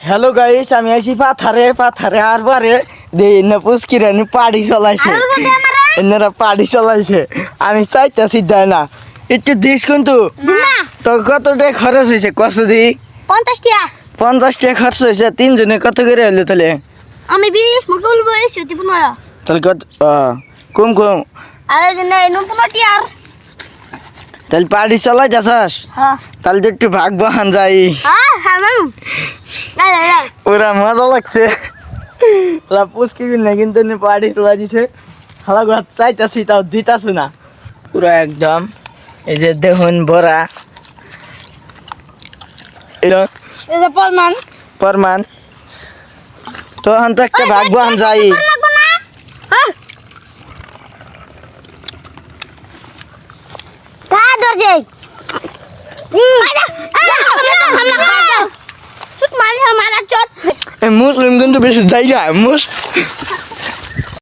Hello guys, আমি আইছি পাথারে আর বারে দেই না পুস্কিরানি পাড়ি চলাইছে। এনারা পাড়ি চলাইছে, আমি চাইতাছি দেয় না একটু দিস কিন্তু। তো কত টাকা খরচ হয়েছে কত দি? 50 টাকা। 50 টাকা খরচ হয়েছে, তিনজনে কত করে হলো তাহলে? আমি 20 মুকুল বয়স 15। তাহলে কত কম আর এই জন্য 49 টাকা। তাহলে পাড়ি চলাই যাস? হ্যাঁ তাহলে তো একটু ভাগ বহান যাই। হ্যাঁ হ্যাঁ মামু। না ওরা মজা লাগছে। ওরা পুষ্কি না কিন্তু পাড়ি চলা দিছে। খালা ঘর চাইতাছি তাও দিতাছে না পুরা একদম। এই যে দেখুন বড়া, এই যে প্রমাণ তো এখন তো একটা ভাগ বহান যাই। লাগবে না। হ্যাঁ তা দরজে চুট মারি মারা চট। মুসলিম কিন্তু বেশি জায়গা